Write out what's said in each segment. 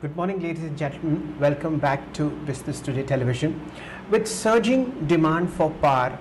Good morning, ladies and gentlemen. Welcome back to Business Today Television. With surging demand for power,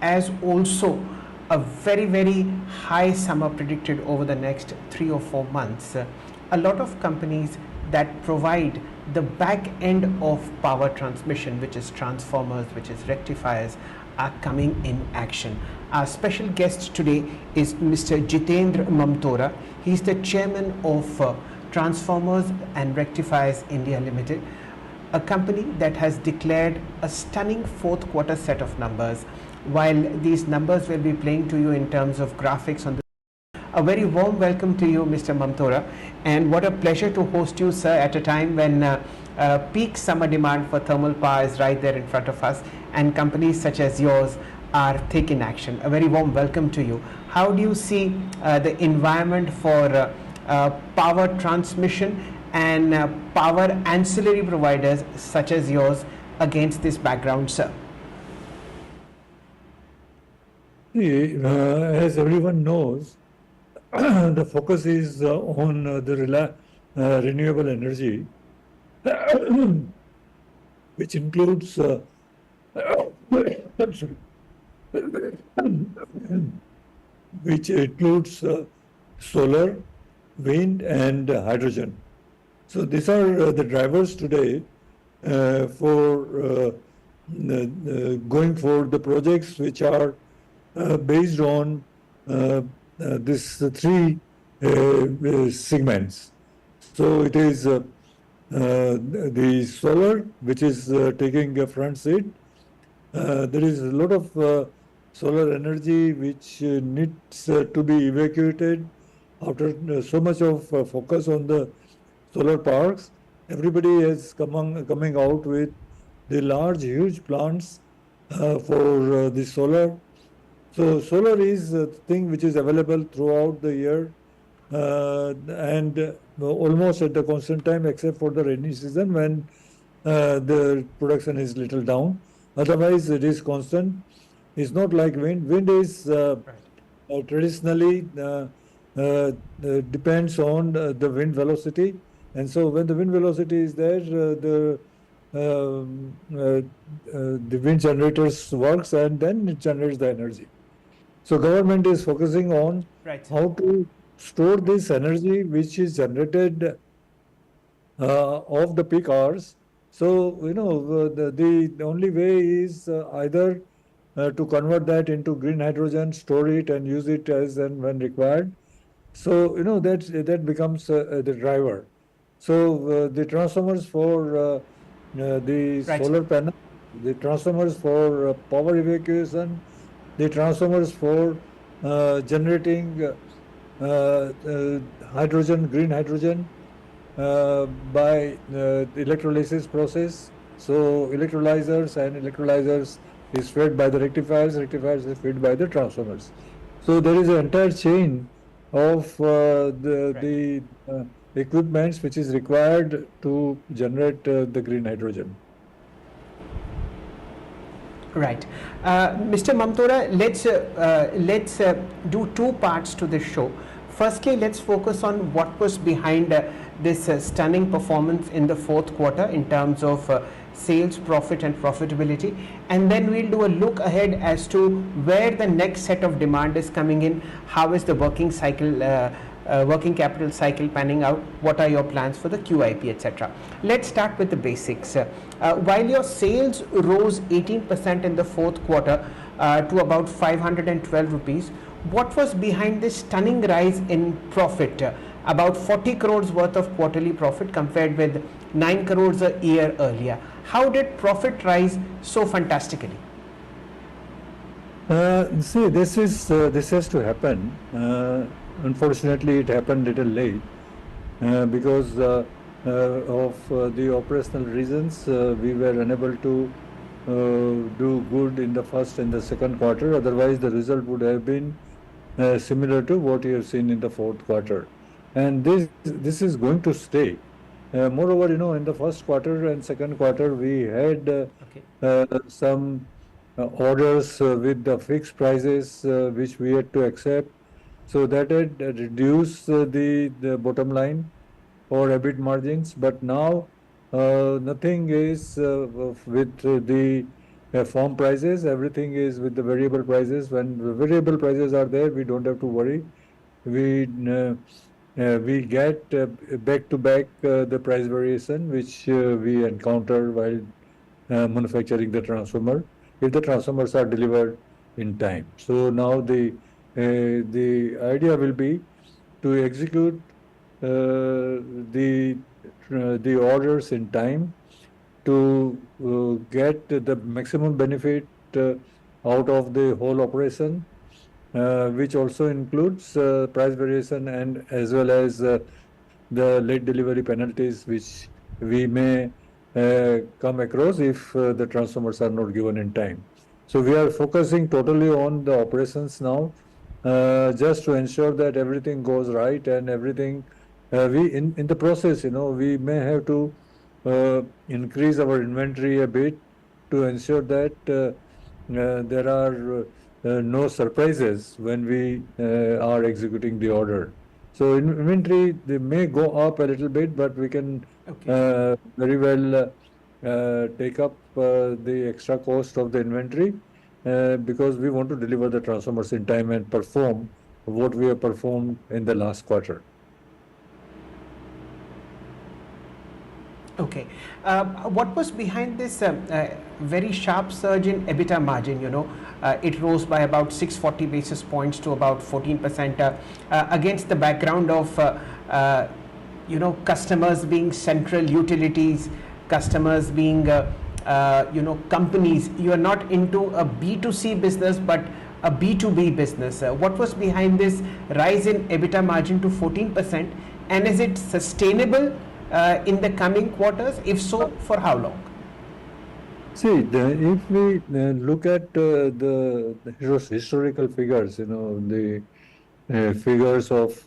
as also a very high summer predicted over the next 3 or 4 months, a lot of companies that provide the back end of power transmission, which is transformers, which is rectifiers, are coming in action. Our special guest today is Mr. Jitendra Mamtora. He's the chairman of Transformers and Rectifiers India Limited, a company that has declared a stunning fourth quarter set of numbers. While these numbers will be playing to you in terms of graphics on the a very warm welcome to you, Mr. Mamtora, and what a pleasure to host you, sir, at a time when peak summer demand for thermal power is right there in front of us, and companies such as yours are taking action. A very warm welcome to you. How do you see the environment for power transmission and power ancillary providers such as yours against this background, sir? As everyone knows, the focus is on the renewable energy, which includes solar, wind, and hydrogen. So these are the drivers today for going for the projects which are based on these three segments. So it is the solar, which is taking a front seat. There is a lot of solar energy which needs to be evacuated after so much of focus on the solar parks. Everybody is coming out with the huge plants for the solar. So solar is a thing which is available throughout the year and almost at the constant time, except for the rainy season when the production is little down. Otherwise, it is constant. It's not like wind. Wind is traditionally depends on the wind velocity, and so when the wind velocity is there, the wind generators works and then it generates the energy. So government is focusing on how to store this energy which is generated of the peak hours. So the only way is either to convert that into green hydrogen, store it and use it as and when required. So that becomes the driver. So the transformers for the solar panel, the transformers for power evacuation, the transformers for generating hydrogen, green hydrogen by the electrolysis process. So electrolyzers is fed by the rectifiers is fed by the transformers. So there is an entire chain of the equipments which is required to generate the green hydrogen. Right. Mr. Mamtora, let's do two parts to this show. Firstly, let's focus on what was behind this stunning performance in the fourth quarter in terms of sales, profit and profitability, and then we'll do a look ahead as to where the next set of demand is coming in. How is the working capital cycle panning out? What are your plans for the QIP, etc.? Let's start with the basics. While your sales rose 18% in the fourth quarter to about 512 rupees, what was behind this stunning rise in profit? About 40 crores worth of quarterly profit compared with 9 crores a year earlier. How did profit rise so fantastically? See, this has to happen. Unfortunately, it happened a little late because of the operational reasons. We were unable to do good in the first and the second quarter. Otherwise, the result would have been similar to what you have seen in the fourth quarter. And this is going to stay. Moreover, in the first quarter and second quarter, we had some orders with the fixed prices which we had to accept. So that had reduced the bottom line. or EBIT margins, but now nothing is with the firm prices. Everything is with the variable prices. When the variable prices are there, we don't have to worry. We we get back to back the price variation which we encounter while manufacturing the transformer if the transformers are delivered in time. So now the idea will be to execute the orders in time to get the maximum benefit out of the whole operation, which also includes price variation and as well as the late delivery penalties which we may come across if the transformers are not given in time. So we are focusing totally on the operations now, just to ensure that everything goes right and everything. We in the process, we may have to increase our inventory a bit to ensure that there are no surprises when we are executing the order. So inventory, they may go up a little bit, but we can very well take up the extra cost of the inventory because we want to deliver the transformers in time and perform what we have performed in the last quarter. Okay. What was behind this very sharp surge in EBITDA margin? It rose by about 640 basis points to about 14% against the background of customers being central utilities, customers being companies. You are not into a B2C business but a B2B business. What was behind this rise in EBITDA margin to 14%, and is it sustainable in the coming quarters? If so, for how long? See, if we look at the historical figures, the figures of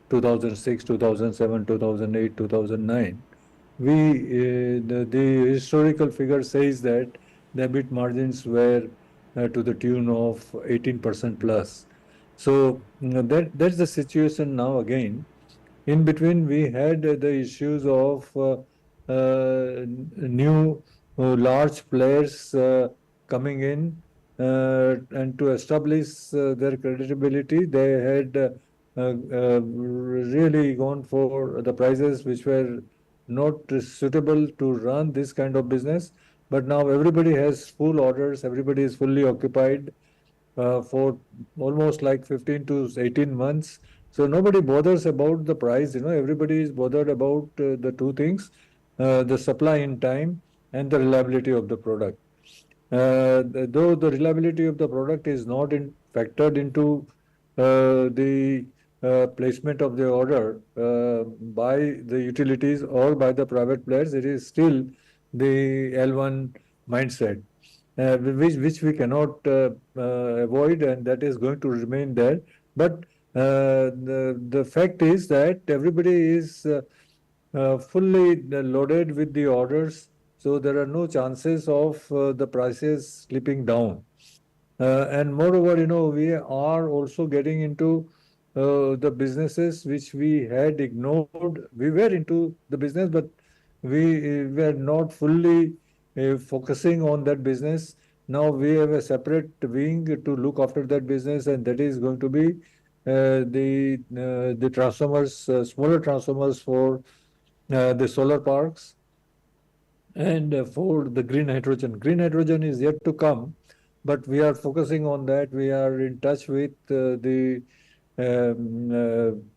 2006, 2007, 2008, 2009, the historical figure says that the EBIT margins were to the tune of 18% plus. So that's the situation now again. In between, we had the issues of new large players coming in, and to establish their credibility, they had really gone for the prices which were not suitable to run this kind of business. But now everybody has full orders, everybody is fully occupied for almost like 15 to 18 months. So nobody bothers about the price, everybody is bothered about the two things, the supply in time and the reliability of the product. Though the reliability of the product is not factored into the placement of the order by the utilities or by the private players, it is still the L1 mindset. Which we cannot avoid, and that is going to remain there. But the fact is that everybody is fully loaded with the orders, so there are no chances of the prices slipping down. And moreover, we are also getting into the businesses which we had ignored. We were into the business, but we were not fully focusing on that business. Now we have a separate wing to look after that business, and that is going to be the transformers, smaller transformers for the solar parks and for the green hydrogen. Green hydrogen is yet to come, but we are focusing on that. We are in touch with the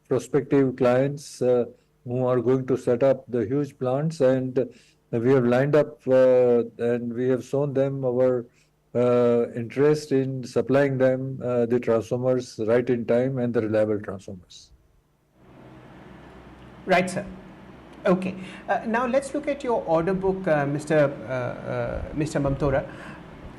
prospective clients who are going to set up the huge plants, and we have lined up and we have shown them our interest in supplying them the transformers right in time and the reliable transformers. Right, sir. Okay. Now let's look at your order book, Mr. Mamtora.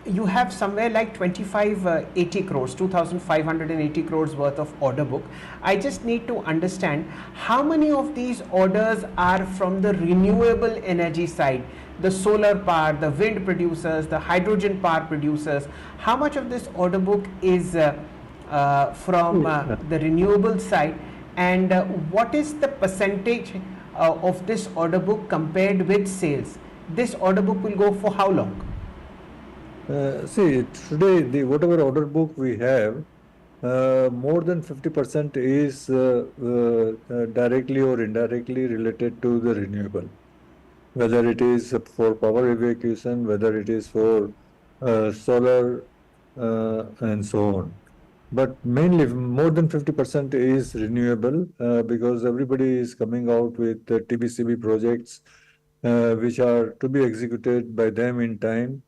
You have somewhere like 2580 crores, 2580 crores worth of order book. I just need to understand how many of these orders are from the renewable energy side, the solar power, the wind producers, the hydrogen power producers. How much of this order book is from the renewable side, and what is the percentage of this order book compared with sales, this order book will go for how long? See, today the whatever order book we have, more than 50% is directly or indirectly related to the renewable. Whether it is for power evacuation, whether it is for solar, and so on. But mainly, more than 50% is renewable because everybody is coming out with TBCB projects which are to be executed by them in time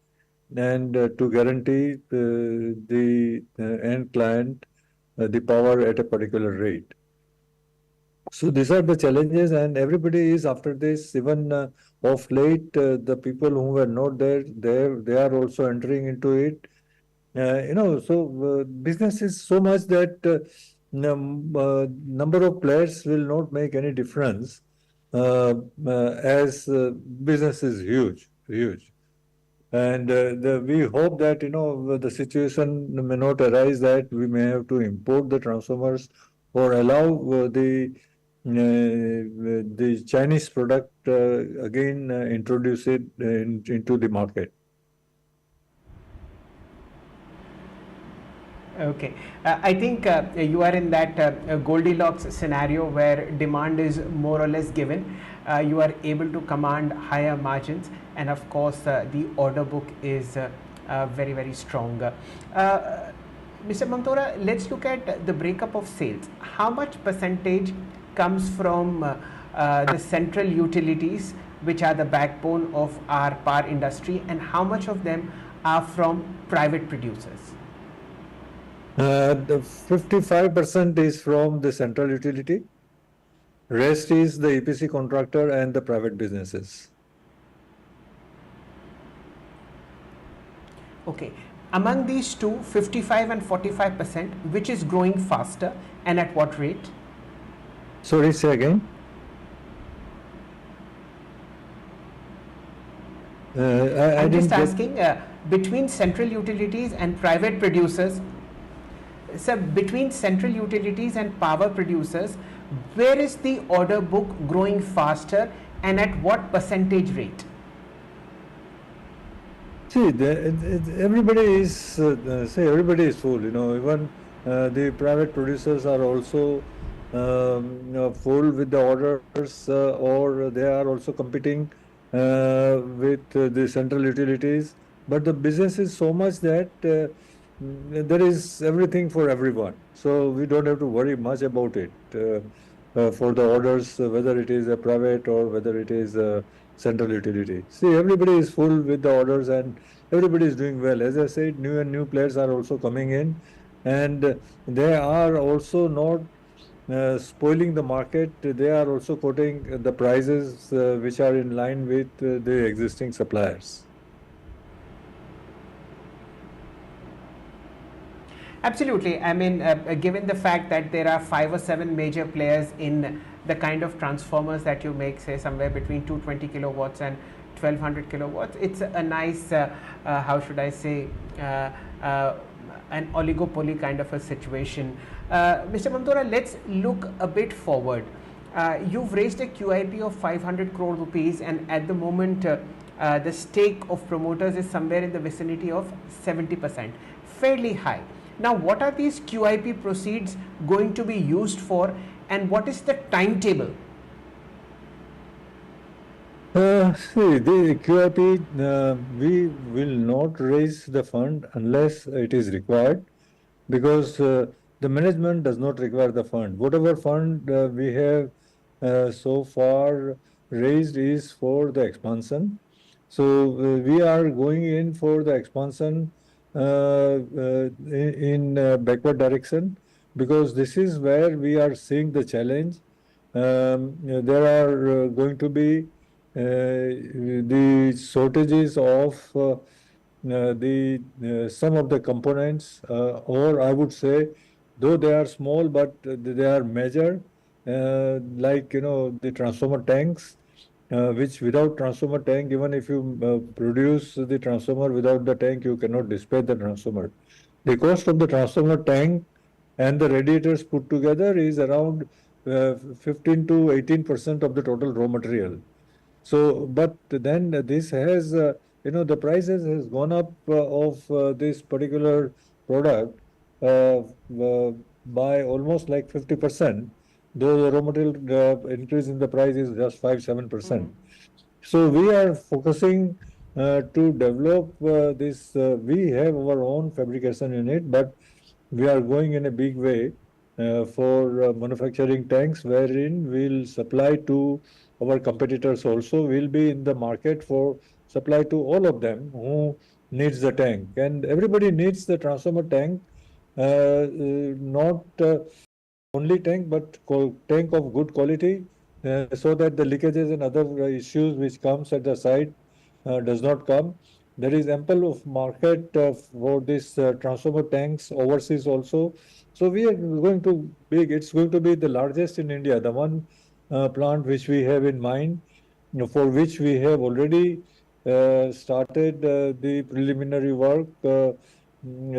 and to guarantee the end client the power at a particular rate. So these are the challenges, and everybody is after this. Even of late, the people who were not there, they are also entering into it. Business is so much that number of players will not make any difference as business is huge, huge. And we hope that the situation may not arise that we may have to import the transformers or allow the Chinese product again introduce it into the market. Okay, I think you are in that Goldilocks scenario where demand is more or less given. You are able to command higher margins, and of course, the order book is very, very strong. Mr. Mamtora, let's look at the breakup of sales. How much percentage comes from the central utilities, which are the backbone of our power industry, and how much of them are from private producers? The 55% is from the central utility. Rest is the EPC contractor and the private businesses. Okay. Among these two, 55 and 45%, which is growing faster and at what rate? Sorry, say again. I'm just asking between central utilities and private producers. So between central utilities and power producers, where is the order book growing faster and at what percentage rate? See, everybody is everybody is full. Even the private producers are also full with the orders, or they are also competing with the central utilities. But the business is so much that there is everything for everyone. So we don't have to worry much about it for the orders, whether it is a private or whether it is a central utility. See, everybody is full with the orders and everybody is doing well. As I said, new players are also coming in, and they are also not spoiling the market. They are also quoting the prices which are in line with the existing suppliers. Absolutely. I mean, given the fact that there are 5 or 7 major players in the kind of transformers that you make, say somewhere between 220 kilowatts and 1200 kilowatts, it's a nice, how should I say, an oligopoly kind of a situation. Mr. Mamtora, let's look a bit forward. You've raised a QIP of 500 crore rupees, and at the moment, the stake of promoters is somewhere in the vicinity of 70%, fairly high. Now, what are these QIP proceeds going to be used for, and what is the timetable? See, the QIP, we will not raise the fund unless it is required, because the management does not require the fund. Whatever fund we have so far raised is for the expansion. So we are going in for the expansion in backward direction, because this is where we are seeing the challenge. There are going to be the shortages of some of the components, or I would say, though they are small, but they are major, like the transformer tanks. Which without transformer tank, even if you produce the transformer without the tank, you cannot dispatch the transformer. The cost of the transformer tank and the radiators put together is around 15 to 18% of the total raw material. So, but then this has, the prices has gone up of this particular product uh, uh, by almost like 50%, though the raw material increase in the price is just 5-7%. So we are focusing to develop this. We have our own fabrication unit, but we are going in a big way for manufacturing tanks, wherein we'll supply to our competitors also. We'll be in the market for supply to all of them who needs the tank, and everybody needs the transformer tank, not only tank, but tank of good quality, so that the leakages and other issues which comes at the side does not come. There is ample of market for this transformer tanks overseas also. So we are going to big. It's going to be the largest in India. The one plant which we have in mind, for which we have already started the preliminary work.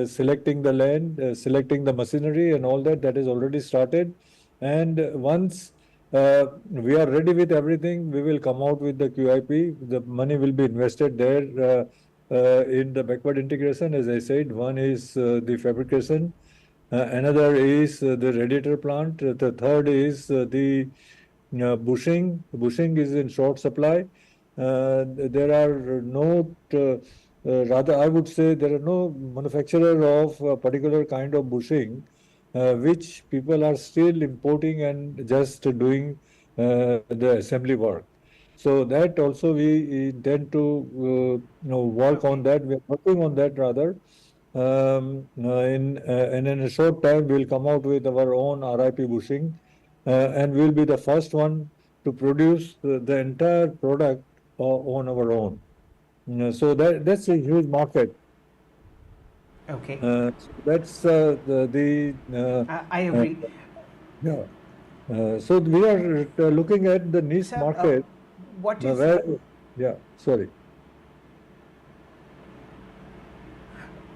Selecting the land, selecting the machinery and all that, that is already started. And once we are ready with everything, we will come out with the QIP. The money will be invested there in the backward integration. As I said, one is the fabrication, another is the radiator plant, the third is the bushing. Bushing is in short supply. There are no, rather, I would say there are no manufacturer of a particular kind of bushing, which people are still importing and just doing the assembly work. So that also we intend to work on that. We are working on that rather. And in a short time, we'll come out with our own RIP bushing, and we'll be the first one to produce the entire product on our own. So that's a huge market. Okay. So that's I agree. yeah. So we are looking at the niche Sir, market what is where, yeah, sorry.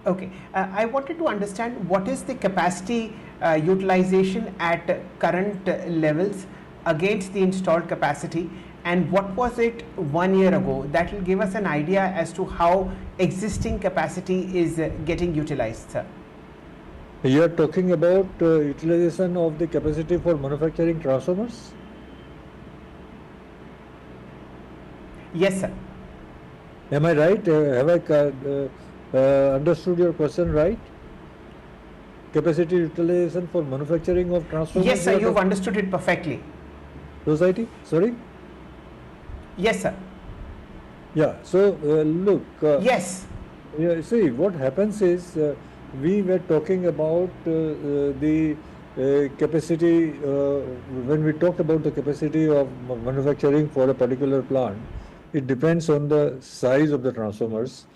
okay? I wanted to understand what is the capacity utilization at current levels against the installed capacity, and what was it 1 year ago? That will give us an idea as to how existing capacity is getting utilized, sir. You are talking about utilization of the capacity for manufacturing transformers? Yes, sir. Am I right? Have I understood your question right? Capacity utilization for manufacturing of transformers? Yes, sir. You've understood it perfectly. Society? Sorry? Yes, sir. Yeah. So look. Yes. Yeah, see, what happens is we were talking about the capacity, when we talk about the capacity of manufacturing for a particular plant, it depends on the size of the transformers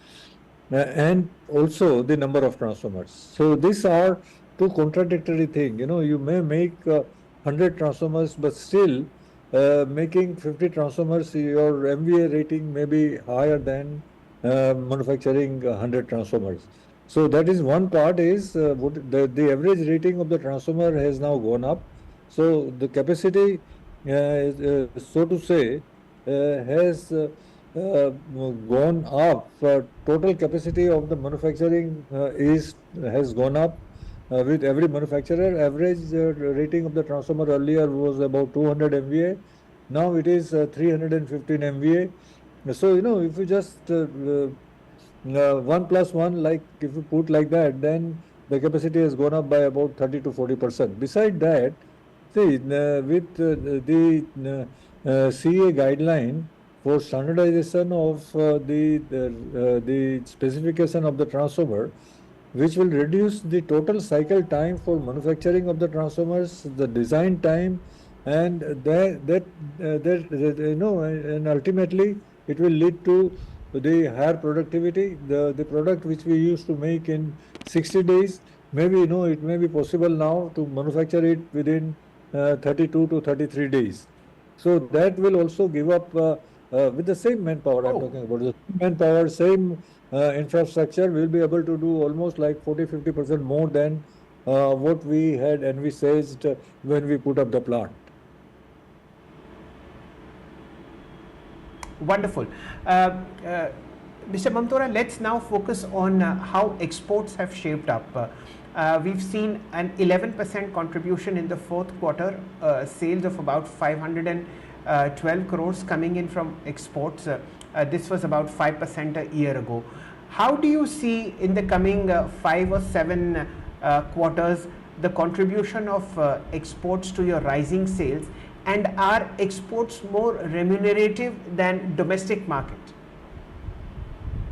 and also the number of transformers. So these are two contradictory things. You may make 100 transformers, but still making 50 transformers, your MVA rating may be higher than manufacturing 100 transformers. So that is one part is the average rating of the transformer has now gone up. So the capacity, so to say, has gone up. Total capacity of the manufacturing has gone up with every manufacturer. Average rating of the transformer earlier was about 200 MVA. Now it is 315 MVA. So if you just 1 plus 1, like if you put like that, then the capacity has gone up by about 30 to 40%. Beside that, see, with the CA guideline for standardization of the specification of the transformer, which will reduce the total cycle time for manufacturing of the transformers, the design time, and and ultimately it will lead to the higher productivity. The product which we used to make in 60 days, maybe it may be possible now to manufacture it within 32 to 33 days. So that will also give up with the same manpower I'm talking about. The same manpower, same infrastructure, we'll be able to do almost like 40-50% more than what we had envisaged when we put up the plant. Wonderful. Mr. Mamtora, let's now focus on how exports have shaped up. We've seen an 11% contribution in the fourth quarter, sales of about 512 crores coming in from exports. This was about 5% a year ago. How do you see in the coming 5 or 7 quarters the contribution of exports to your rising sales, and are exports more remunerative than domestic market?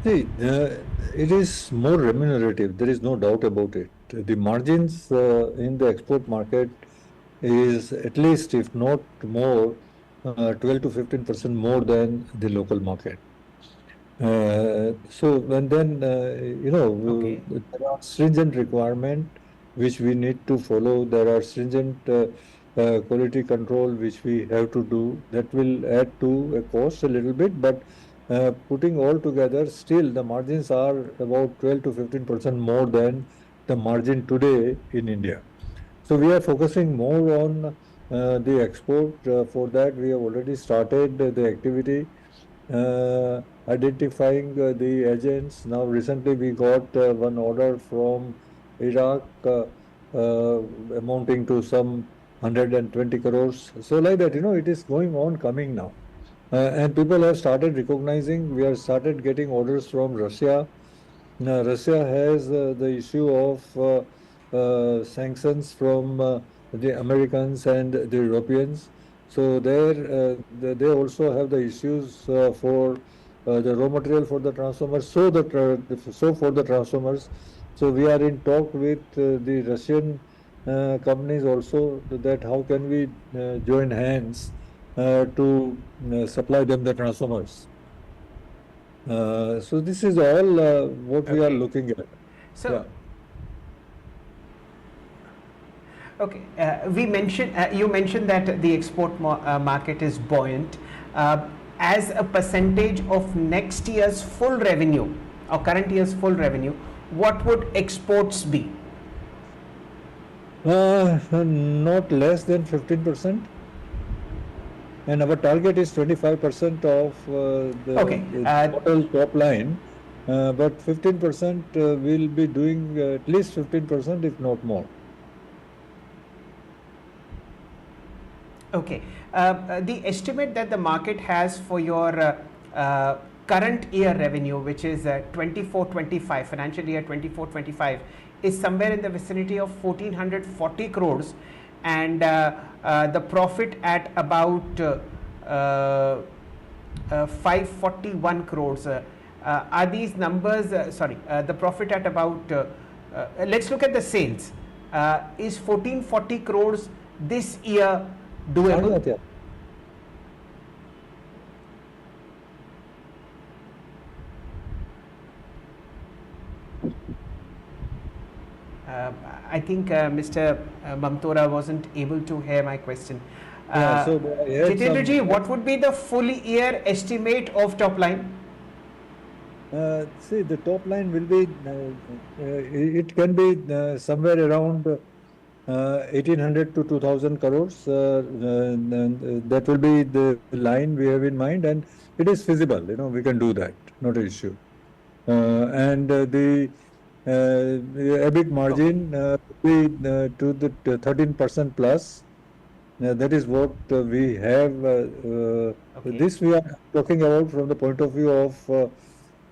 See, it is more remunerative. There is no doubt about it. The margins in the export market is at least, if not more, 12 to 15% more than the local market. And then, Okay. there are stringent requirements which we need to follow. There are stringent quality control which we have to do. That will add to a cost a little bit, but putting all together, still the margins are about 12 to 15% more than the margin today in India. So we are focusing more on the export. For that, we have already started the activity, identifying the agents. Now, recently we got one order from Iraq amounting to some 120 crores. So like that, it is going on coming now. And people have started recognizing, we have started getting orders from Russia. Now, Russia has the issue of sanctions from the Americans and the Europeans. So there, they also have the issues for the raw material for the transformers. So for the transformers. So we are in talk with the Russian companies also, that how can we join hands to supply them the transformers. So this is all what we are Okay. looking at. So, Yeah. okay, you mentioned that the export market is buoyant. As a percentage of next year's full revenue or current year's full revenue, what would exports be? Not less than 15%. And our target is 25% of Okay. the total top line. But 15% will be doing at least 15%, if not more. Okay. The estimate that the market has for your current year revenue, which is 24-25, financial year 24-25, is somewhere in the vicinity of 1440 crores, and the profit at about 541 crores. Are these numbers, the profit at about, let's look at the sales. Is 1440 crores this year doable? Yeah. I think Mr. Mamtora wasn't able to hear my question. So I had Jitendra ji, some- what would be the full year estimate of top line? See, the top line will be, it can be somewhere around 1800 to 2000 crores. That will be the line we have in mind, and it is feasible. We can do that, not an issue. And the EBIT margin will be to the 13% plus. That is what we have. Okay. This we are talking about from the point of view of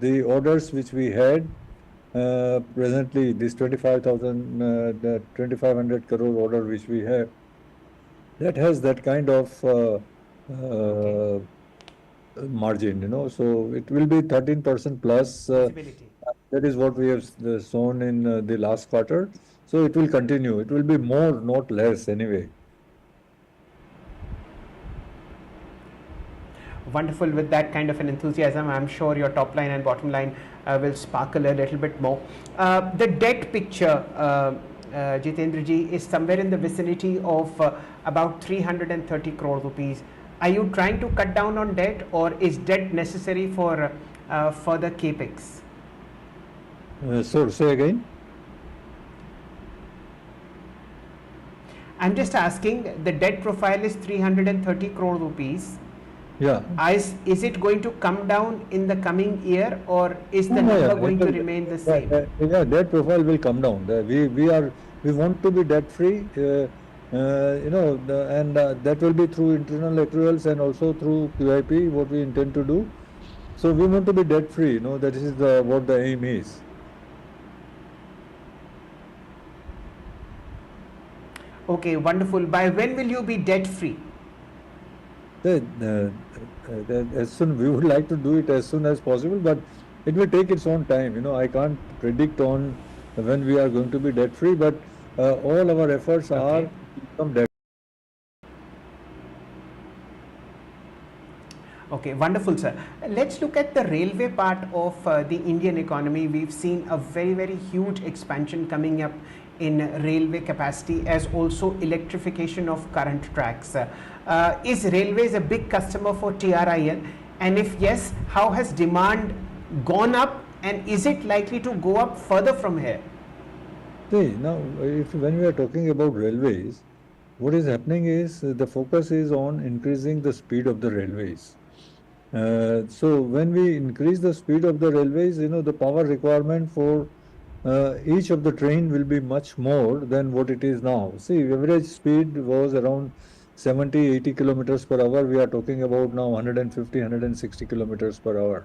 the orders which we had presently. This 25,000, the 2,500 crore order which we have, that has that kind of margin. So it will be 13% plus. Visibility. That is what we have shown in the last quarter. So it will continue. It will be more, not less anyway. Wonderful. With that kind of an enthusiasm, I'm sure your top line and bottom line will sparkle a little bit more. The debt picture, Jitendra ji, is somewhere in the vicinity of about 330 crore rupees. Are you trying to cut down on debt, or is debt necessary for further capex? So say again. I'm just asking, the debt profile is 330 crore rupees. Yeah. Is it going to come down in the coming year, or is the number going to remain the same? Yeah, debt profile will come down. We want to be debt free, and that will be through internal accruals and also through QIP, what we intend to do. So we want to be debt free. That is what the aim is. Okay, wonderful. By when will you be debt free? As soon we would like to do it as soon as possible, but it will take its own time. I can't predict on when we are going to be debt free, but all our efforts are to become debt. Okay, wonderful, sir. Let's look at the railway part of the Indian economy. We've seen a very, very huge expansion coming up in railway capacity, as also electrification of current tracks. Is railways a big customer for TRIL? And if yes, how has demand gone up, and is it likely to go up further from here? See, now, when we are talking about railways, what is happening is the focus is on increasing the speed of the railways. So when we increase the speed of the railways, the power requirement for each of the train will be much more than what it is now. See, average speed was around 70, 80 kilometers per hour. We are talking about now 150, 160 kilometers per hour.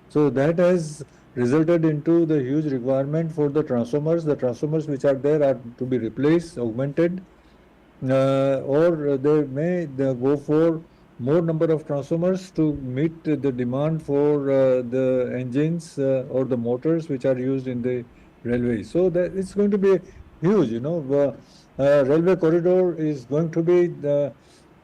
So that has resulted into the huge requirement for the transformers. The transformers which are there are to be replaced, augmented, or they may go for more number of transformers to meet the demand for the engines or the motors which are used in the railway. So that it's going to be huge. Railway corridor is going to be the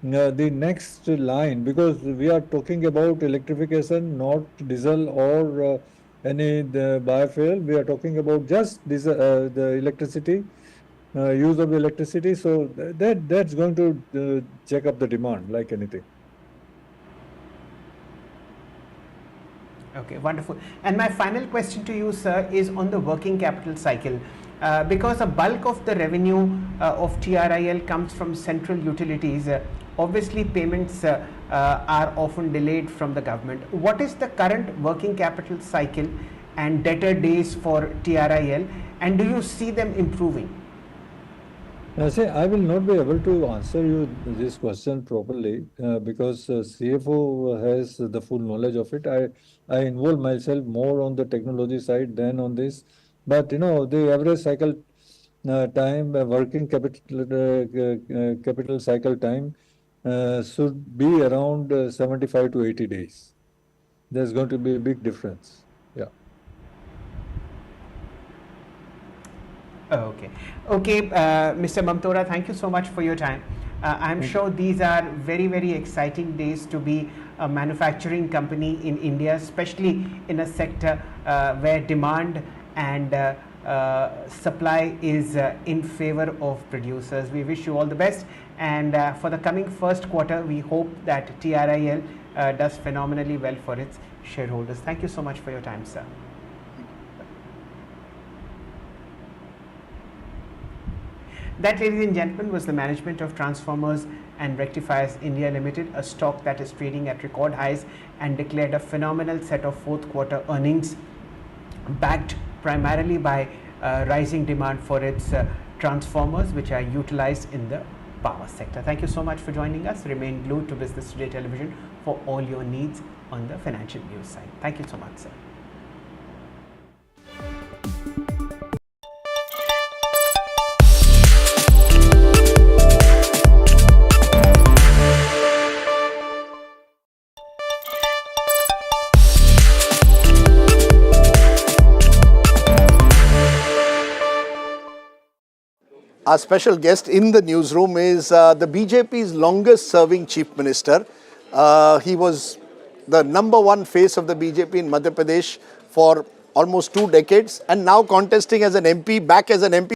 next line, because we are talking about electrification, not diesel or any biofuel. We are talking about just diesel, the electricity. Use of electricity, so that's going to check up the demand like anything. Okay, wonderful. And my final question to you, sir, is on the working capital cycle. Because a bulk of the revenue of TRIL comes from central utilities, obviously payments are often delayed from the government. What is the current working capital cycle and debtor days for TRIL, and do you see them improving? See, I will not be able to answer you this question properly because CFO has the full knowledge of it. I involve myself more on the technology side than on this. But the average cycle time, working capital cycle time should be around 75 to 80 days. There's going to be a big difference. Yeah. Okay. Okay, Mr. Mamtora, thank you so much for your time. I'm sure these are very, very exciting days to be a manufacturing company in India, especially in a sector where demand and supply is in favor of producers. We wish you all the best, and for the coming first quarter, we hope that TRIL does phenomenally well for its shareholders. Thank you so much for your time, sir. That, ladies and gentlemen, was the management of Transformers and Rectifiers India Limited, a stock that is trading at record highs and declared a phenomenal set of fourth quarter earnings, backed primarily by rising demand for its transformers, which are utilized in the power sector. Thank you so much for joining us. Remain glued to Business Today Television for all your needs on the financial news side. Thank you so much, sir. Our special guest in the newsroom is the BJP's longest serving chief minister. He was the #1 face of the BJP in Madhya Pradesh for almost 2 decades and now contesting as an MP, back as an MP.